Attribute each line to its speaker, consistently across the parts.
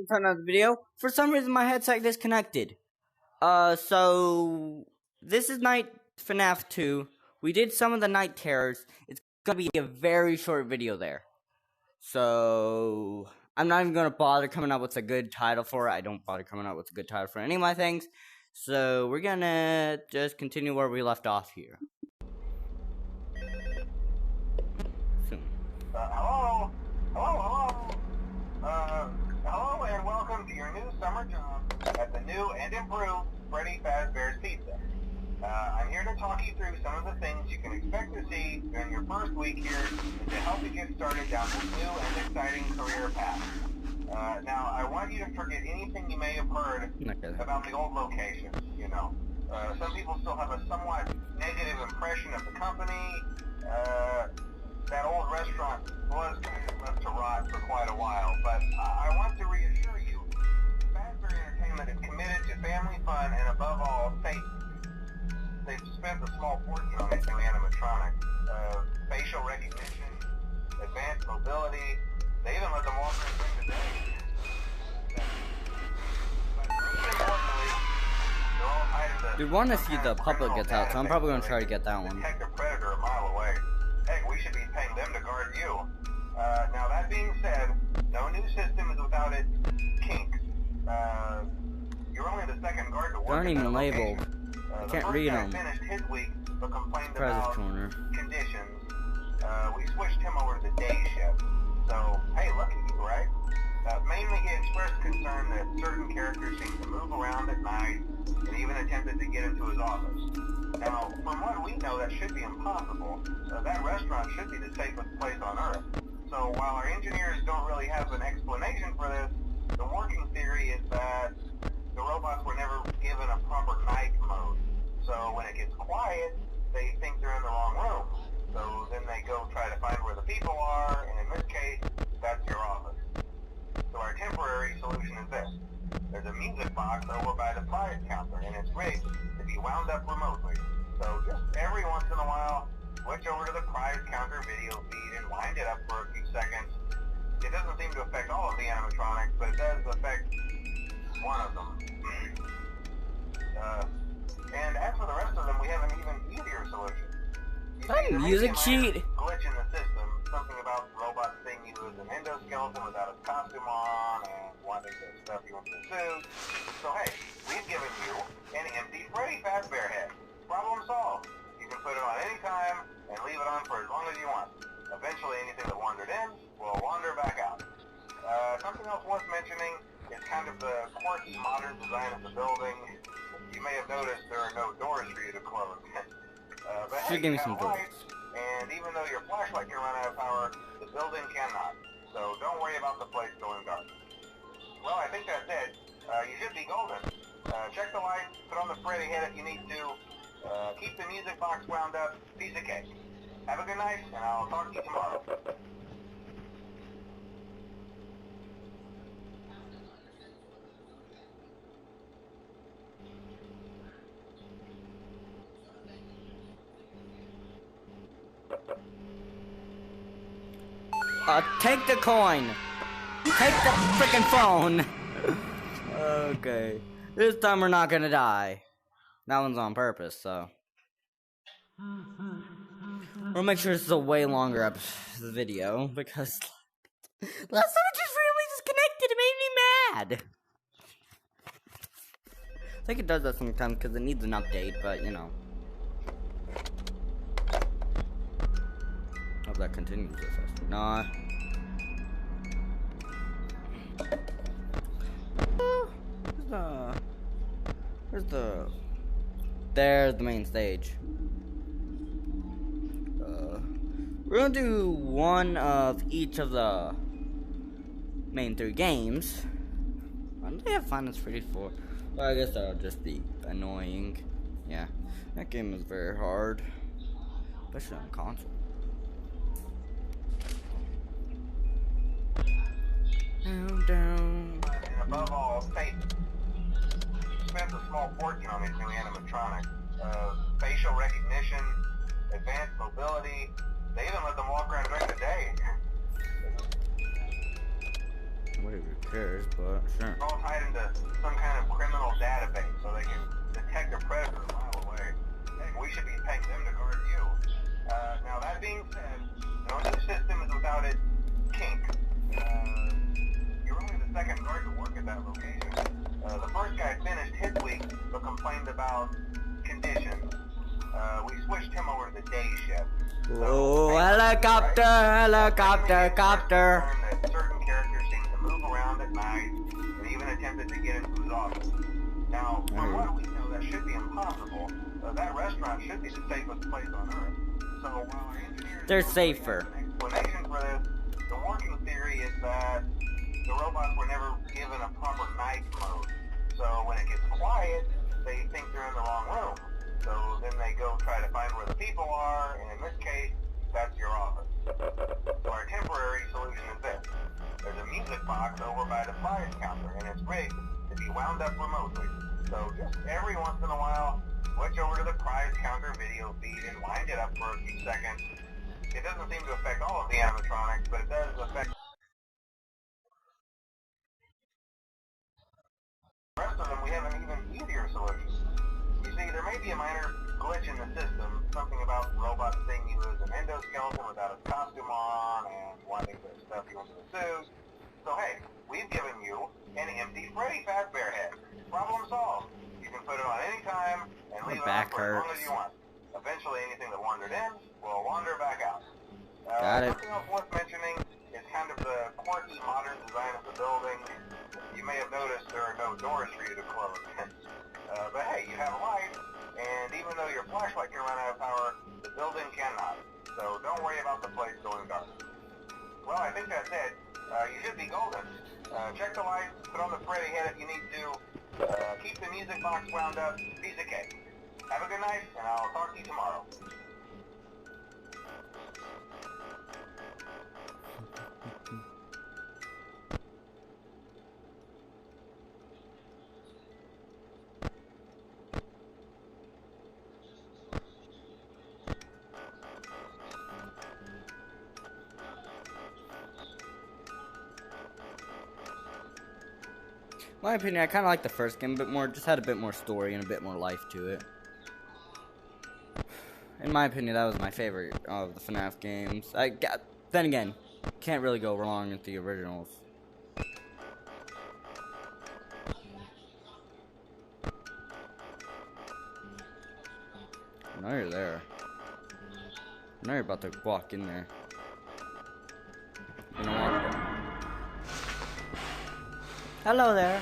Speaker 1: welcome to another video. For some reason my headset disconnected. So this is night FNAF 2. We did some of the night terrors. It's gonna be a very short video there. So I'm not even gonna bother coming up with a good title for it. I don't bother coming up with a good title for any of my things. So we're gonna just continue where we left off here.
Speaker 2: Hello and welcome to your new summer job at the new and improved Freddy Fazbear's Pizza. I'm here to talk you through some of the things you can expect to see during your first week here and to help you get started down this new and exciting career path. Now, I want you to forget anything you may have heard about the old location, you know. Some people still have a somewhat negative impression of the company. That old restaurant was kind of left to rot for quite a while, but I want to reassure you, Fazbear Entertainment is committed to family fun and above all, safety. They've spent a small fortune on these new animatronics. Facial recognition, advanced mobility, they even let them walk around during the day. But most importantly, they're all hiding
Speaker 1: We want to see the public gets out, so I'm probably going to try to get that one.
Speaker 2: Detect a predator a mile away. Heck, we should be paying them to guard you. Now that being said, no new system is without its kinks. You're only the second guard to work.
Speaker 1: Aren't even labeled. I can't read them.
Speaker 2: Finished his week, but complained
Speaker 1: Press
Speaker 2: about
Speaker 1: corner.
Speaker 2: conditions. We switched him over to the day shift. So, hey, look at you, right? Mainly he expressed concern that certain characters seem to move around at night and even attempted to get into his office. Now, from what we know, that should be impossible. That restaurant should be the safest place on Earth. So while our engineers don't really have an explanation for this, the working theory is that the robots were never given a proper night mode. So when it gets quiet, they think they're in the wrong room. So then they go try to find where the people are, and in this case, that's your office. So our temporary solution is this. There's a music box over by the prize counter, and it's rigged to be wound up remotely. So just every once in a while, switch over to the prize counter video feed and wind it up for a few seconds. It doesn't seem to affect all of the animatronics, but it does affect one of them. And as for the rest of them, we have an even easier solution.
Speaker 1: A music sheet?
Speaker 2: Glitch in the system, something about robots seeing you as an endoskeleton without a costume on and wanting to stuff you into a suit. So hey, we've given you an empty Freddy Fazbear head. Problem solved. You can put it on any time and leave it on for as long as you want. Eventually anything that wandered in will wander back out. Something else worth mentioning is kind of the quirky modern design of the building. You may have noticed there are no doors for you to close. But hey,
Speaker 1: Should give me some doors.
Speaker 2: And even though your flashlight can run out of power, the building cannot. So don't worry about the place going dark. Well, I think that's it. You should be golden. Check the lights, put on the Freddy head if you need to. Keep the music box wound up. Piece of cake. Have a good night, and I'll talk to you tomorrow.
Speaker 1: Take the coin. Take the freaking phone. Okay. This time we're not gonna die. That one's on purpose, so. We'll make sure this is a way longer video, because last time it just really disconnected. It made me mad. I think it does that sometimes because it needs an update, but you know. Hope that continues with us. Nah. There's the main stage. We're gonna do one of each of the main 3 games. Why don't they have Finance Freddy 4? Well, I guess that'll just be annoying. Yeah, that game is very hard, especially on console. Down.
Speaker 2: And above all, safety. Spent a small fortune on these new animatronics. Facial recognition, advanced mobility. They even let them walk around during the day.
Speaker 1: Nobody cares, but sure.
Speaker 2: It's all tied into some kind of criminal database so they can detect a predator a mile away. Heck, we should be paying them to guard you. Now that being said, no new system is without its kink. You're only the second guard to work at that location. The first guy finished his week but complained about conditions. We switched him over to the day shift.
Speaker 1: Oh, helicopter, helicopter, copter.
Speaker 2: That certain characters seem to move around at night and even attempted to get into his office. Now, from what we know, that should be impossible. That restaurant should be the safest place on Earth. So while our engineers
Speaker 1: They're safer.
Speaker 2: An explanation for this, the working theory is that the robots were never given a proper night mode. So when it gets quiet, they think they're in the wrong room. So then they go try to find where the people are, and in this case, that's your office. So our temporary solution is this. There's a music box over by the prize counter, and it's rigged to be wound up remotely. So just every once in a while, switch over to the prize counter video feed and wind it up for a few seconds. It doesn't seem to affect all of the animatronics, but it does affect the rest of them. We have an even easier solution. You see, there may be a minor glitch in the system, something about robots seeing you as an endoskeleton without a costume on and wanting to stuff you into the suit. So hey, we've given you an empty Freddy Fazbear head. Problem solved. You can put it on any time and leave it on for as long as you want. Eventually anything that wandered in will wander back out.
Speaker 1: Got it.
Speaker 2: Something else worth mentioning is kind of the quirky modern design of the building. You may have noticed there are no doors for you to close. But hey, you have a light, and even though your flashlight can run out of power, the building cannot. So don't worry about the place going dark. Well, I think that's it. You should be golden. Check the lights, put on the Freddy head if you need to. Keep the music box wound up. Piece of cake. Have a good night, and I'll talk to you tomorrow.
Speaker 1: In my opinion, I kind of like the first game a bit more. Just had a bit more story and a bit more life to it. In my opinion, that was my favorite of the FNAF games. Then again, can't really go wrong with the originals. I know you're there. I know you're about to walk in there. You know what? Hello there.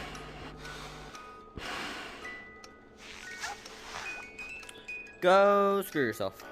Speaker 1: Go screw yourself.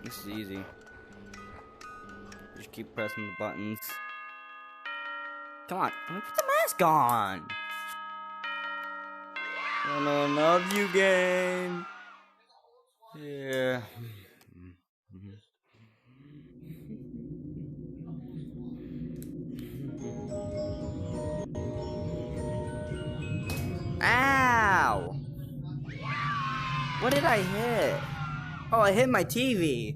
Speaker 1: This is easy. Just keep pressing the buttons. Come on, let me put the mask on. I love you, game. Yeah. Ow! What did I hit? Oh, I hit my TV.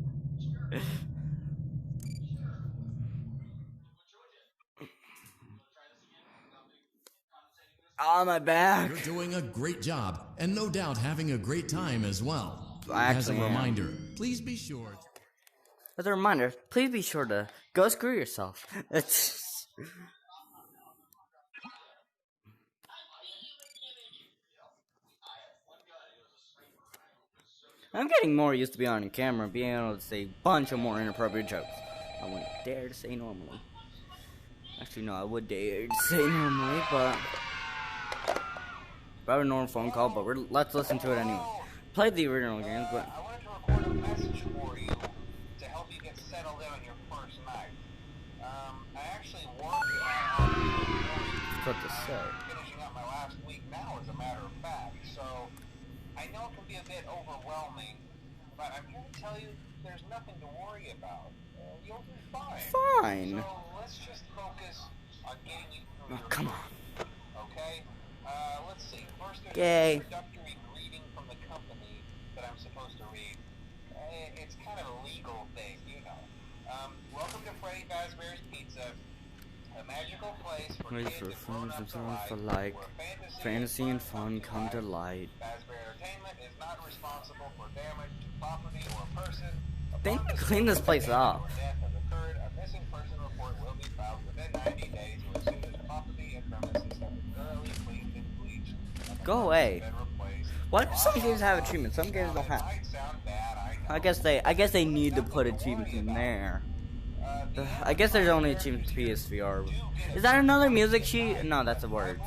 Speaker 1: Oh, my back.
Speaker 3: You're doing a great job, and no doubt having a great time as well.
Speaker 1: I
Speaker 3: As a
Speaker 1: actually am.
Speaker 3: reminder, please be sure.
Speaker 1: As a reminder, please be sure to go screw yourself. I'm getting more used to being on camera, being able to say a bunch of more inappropriate jokes. I wouldn't dare to say normally. Actually, no, I would dare to say normally, but I have a normal phone call, but let's listen to it anyway. Played the original games, but
Speaker 2: I wanted to record a message for you to help you get settled in on your first night. I actually worked
Speaker 1: what to say.
Speaker 2: finishing up my last week now, as a matter of fact. So I know it can be a bit overwhelming, but I'm here to tell you there's nothing to worry about. You'll be fine.
Speaker 1: Fine.
Speaker 2: So let's just focus on getting you through your
Speaker 1: come on.
Speaker 2: Okay? Let's see. First, there's
Speaker 1: Yay.
Speaker 2: an introductory greeting from the company that I'm supposed to read. It's kind of a legal thing, you know. Welcome to Freddy Fazbear's Pizza, a magical place for kids and grown-ups alike, where
Speaker 1: fantasy and fun come to light.
Speaker 2: Fazbear Entertainment is not responsible for damage to property or person.
Speaker 1: They need to clean this place up.
Speaker 2: Death has occurred, a missing person report will be filed within 90 days or as soon as property and premises have been thoroughly cleaned and bleached.
Speaker 1: Go away. Why do some games have achievements? Some games don't have. I guess they need to put achievements in there. I guess there's only achievements to PSVR. Is that another music sheet? No, that's a word.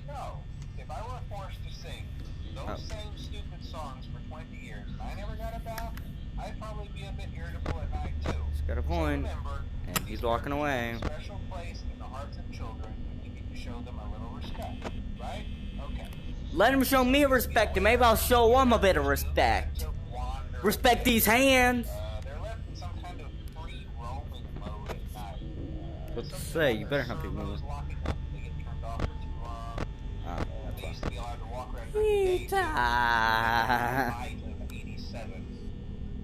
Speaker 2: No. If I were forced to sing those same stupid songs for 20 years and I never got a bath, I'd probably be a bit irritable at night too.
Speaker 1: He's got a point.
Speaker 2: So remember,
Speaker 1: And he's walking away.
Speaker 2: Special place in the hearts of children, and we need to show them a little respect, right? Okay.
Speaker 1: Let him show me respect, and maybe I'll show him a bit of respect. Respect these hands.
Speaker 2: They're left in some kind of free roaming mode at night.
Speaker 1: What to say? You better not be moving.
Speaker 2: Locking up, they get turned off for too long.
Speaker 1: That's
Speaker 2: They used to be allowed to walk around
Speaker 1: Rita.
Speaker 2: Bite of 87.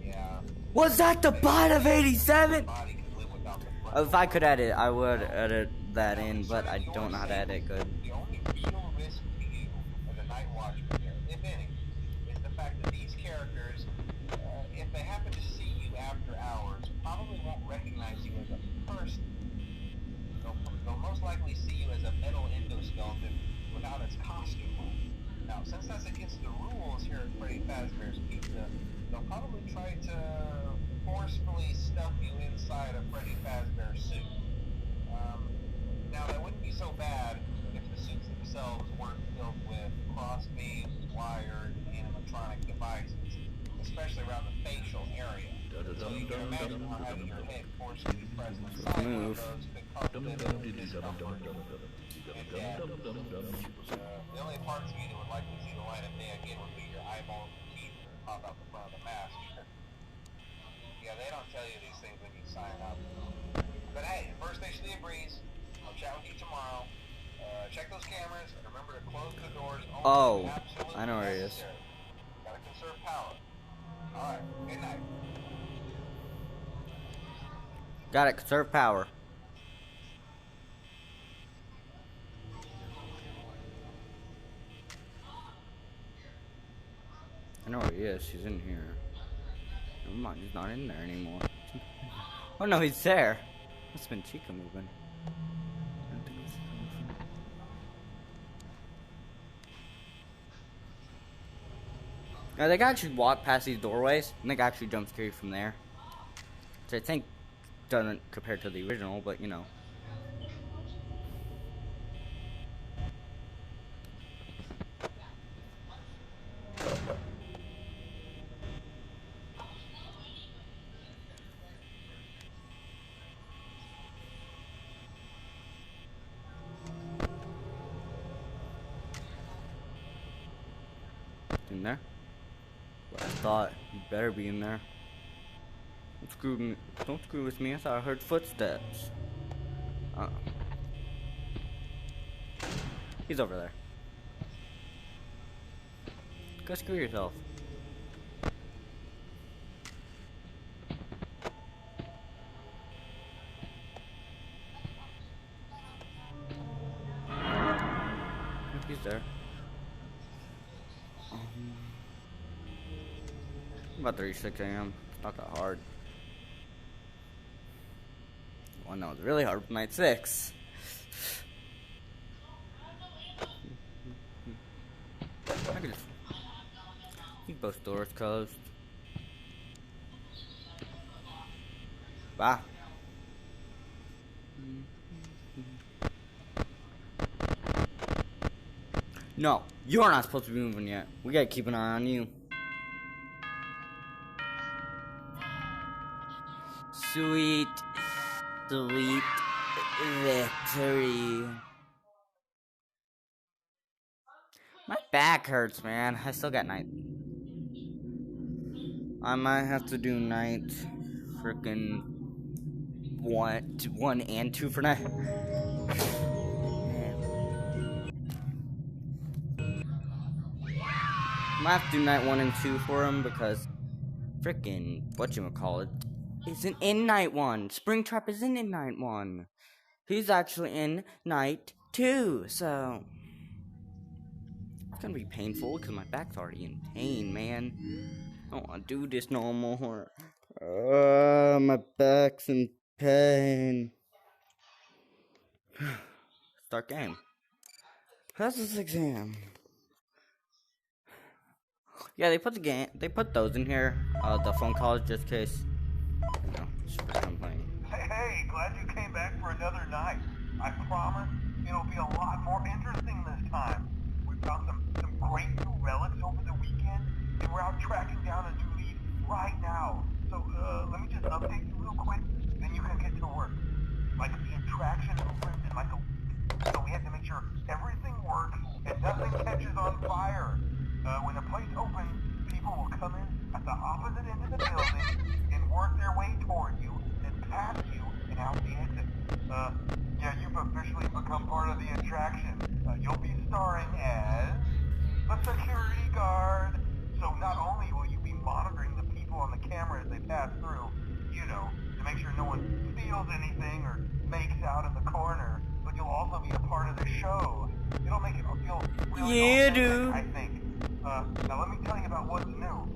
Speaker 2: Yeah.
Speaker 1: Was that the bite of 87?
Speaker 2: Body can live without the front.
Speaker 1: If I could edit, I would edit that in, but I don't know how to edit good.
Speaker 2: The only real risk to you as a night watchman here, if any, is the fact that these characters, if they happen to see you after hours, probably won't recognize you as a person. They'll most likely see you as a metal endoskeleton without its costume on. Now, since that's against the rules here at Freddy Fazbear's Pizza, they'll probably try to forcefully stuff you inside a Freddy Fazbear suit. Now, that wouldn't be so bad if the suits themselves weren't filled with cross beams, wired, animatronic devices, especially around the facial area. So you can imagine how having your head forcefully pressed inside one of those could cause a bit of discomfort and death. The only parts of you that would likely see the light of day again would be your eyeballs and teeth that pop out the front of the mask. Yeah, they don't tell you these things when you sign up. But hey, first station of the breeze. I'll chat with you tomorrow. Check those cameras and remember to close the doors only when absolutely
Speaker 1: I know where he is.
Speaker 2: necessary. Gotta conserve power. Alright, good night.
Speaker 1: Got it, conserve power. I know where he is, he's in here. Never mind, he's not in there anymore. Oh no, he's there. Must have been Chica moving. Now they can actually walk past these doorways, and they can actually jump scare you from there. Which I think doesn't compare to the original, but you know. In there? Well, I thought you better be in there. Don't screw with me. I thought I heard footsteps. He's over there. Go screw yourself. He's there. About 36 a.m. Not that hard. Oh no, it's really hard for night 6. I could just keep both doors closed. Wow. No, you're not supposed to be moving yet. We gotta keep an eye on you. Sweet, sweet victory. My back hurts, man. I still got night. I might have to do night freaking 1 and 2 for now. Might have to do night 1 and 2 for him because freaking whatchamacallit isn't in night 1. Springtrap isn't in night 1. He's actually in night 2, so it's gonna be painful because my back's already in pain, man. I don't wanna do this no more. My back's in pain. Start game. How's this exam? Yeah, they put those in here. The phone calls just in case. You know, something.
Speaker 2: Hey, glad you came back for another night. I promise it'll be a lot more interesting this time. We found some great new relics over the weekend, and we're out tracking down a new lead right now. So, let me just update you real quick, then you can get to work. Like, the attraction opened in like a week, so we have to make sure everything works and nothing catches on fire. When the place opens, people will come in at the opposite end of the building and work their way toward you, then past you, and out the exit. Yeah, you've officially become part of the attraction. You'll be starring as the security guard. So not only will you be monitoring the people on the camera as they pass through, you know, to make sure no one steals anything or makes out in the corner, but you'll also be a part of the show. It'll make it feel really authentic, I think. Now let me tell you about what's new.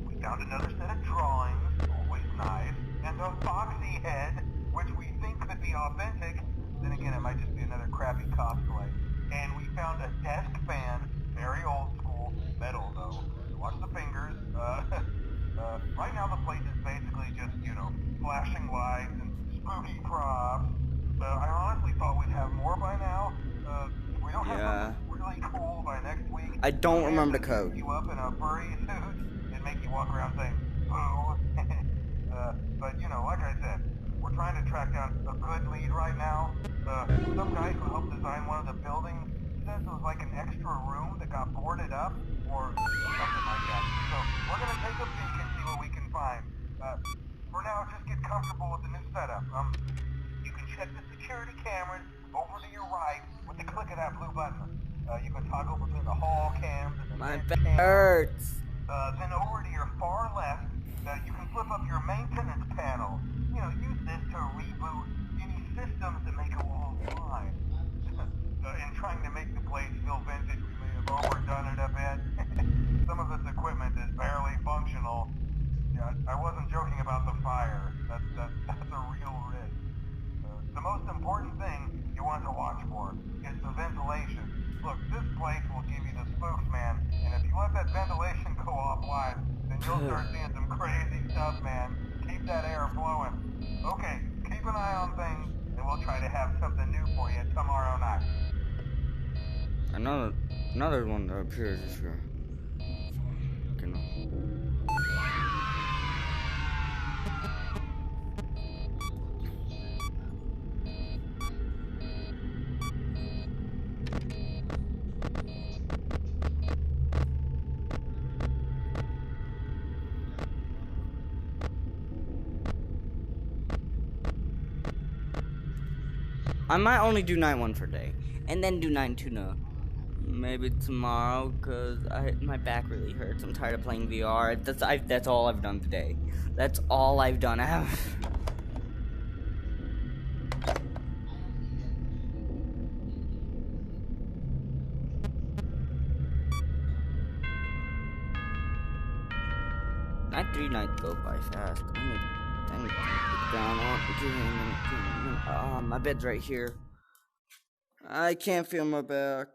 Speaker 2: We found another set of drawings, always nice, and a foxy head, which we think could be authentic. Then again, it might just be another crappy cosplay. And we found a desk fan, very old school, metal though. So watch the fingers. Right now the place is basically just, you know, flashing lights and spooky props. I honestly thought we'd have more by now. If we don't have something really cool by next week,
Speaker 1: I don't remember the code.
Speaker 2: You up in a furry suit and make you walk around saying boo. But you know, like I said, we're trying to track down a good lead right now. Some guy who helped design one of the buildings says it was like an extra room that got boarded up or something like that. So we're gonna take a peek and see what we can find. For now, just get comfortable with the new setup. You can check the security cameras over to your right with the click of that blue button. You can toggle between the hall cams and the
Speaker 1: My
Speaker 2: vent
Speaker 1: back
Speaker 2: cams.
Speaker 1: hurts.
Speaker 2: Then over to your far left, you can flip up your maintenance panel. You know, use this to reboot any systems that may go offline. In trying to make the place feel vintage, we may have overdone it a bit. Some of this equipment is barely functional. Yeah, I wasn't joking about the fire. That's a real risk. The most important thing you want to watch for is the ventilation. Look, this place will give you the spooks, man. And if you let that ventilation go offline, then you'll start seeing some crazy stuff, man. Keep that air flowing. Okay, keep an eye on things, and we'll try to have something new for you tomorrow night.
Speaker 1: Another one that appears is here. I might only do night 1 for a day, and then do night 2 no. Maybe tomorrow, cause my back really hurts. I'm tired of playing VR. That's all I've done today. That's all I've done. Night 3 nights go by fast. I need to get down on again. My bed's right here. I can't feel my back.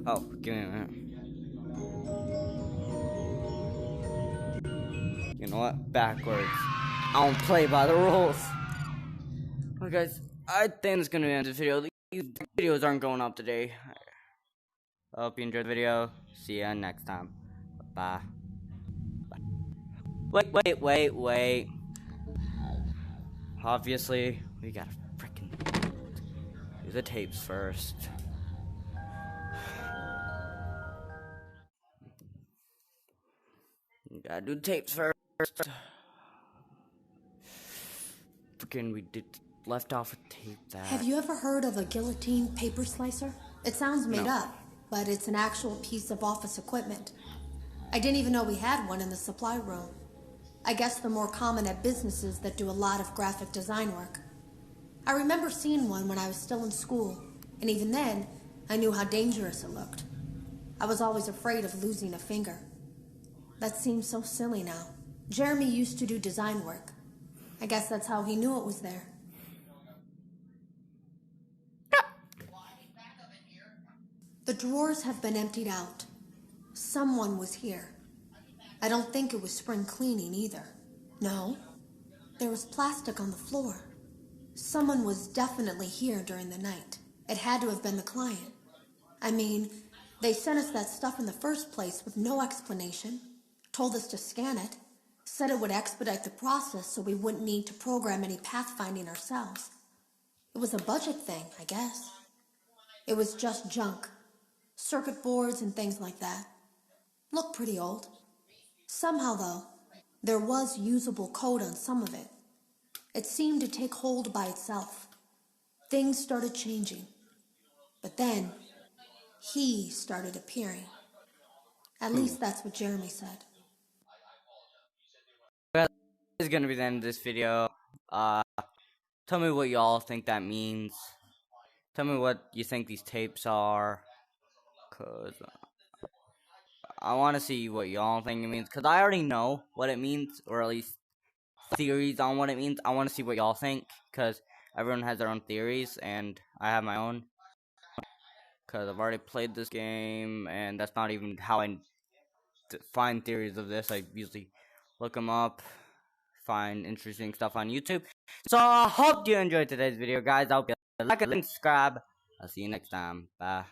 Speaker 1: Oh, give me a minute. You know what? Backwards. I don't play by the rules. Well, guys, I think it's gonna end this video. These videos aren't going up today. I hope you enjoyed the video. See ya next time. Bye. Wait. Obviously, we gotta freaking do the tapes first. We gotta do the tapes first. Freaking, we did left off a tape that.
Speaker 4: Have you ever heard of a guillotine paper slicer? It sounds made up, but it's an actual piece of office equipment. I didn't even know we had one in the supply room. I guess they're more common at businesses that do a lot of graphic design work. I remember seeing one when I was still in school, and even then, I knew how dangerous it looked. I was always afraid of losing a finger. That seems so silly now. Jeremy used to do design work. I guess that's how he knew it was there. The drawers have been emptied out. Someone was here. I don't think it was spring cleaning either. No, there was plastic on the floor. Someone was definitely here during the night. It had to have been the client. I mean, they sent us that stuff in the first place with no explanation, told us to scan it, said it would expedite the process so we wouldn't need to program any pathfinding ourselves. It was a budget thing, I guess. It was just junk. Circuit boards and things like that. Looked pretty old. Somehow, though, there was usable code on some of it. It seemed to take hold by itself. Things started changing. But then, he started appearing. At least that's what Jeremy said.
Speaker 1: Well, this is gonna be the end of this video. Tell me what y'all think that means. Tell me what you think these tapes are. Cause I want to see what y'all think it means. Cause I already know what it means, or at least theories on what it means. I want to see what y'all think. Cause everyone has their own theories, and I have my own. Cause I've already played this game, and that's not even how I find theories of this. I usually look them up, find interesting stuff on YouTube. So I hope you enjoyed today's video, guys. I hope you like and subscribe. I'll see you next time. Bye.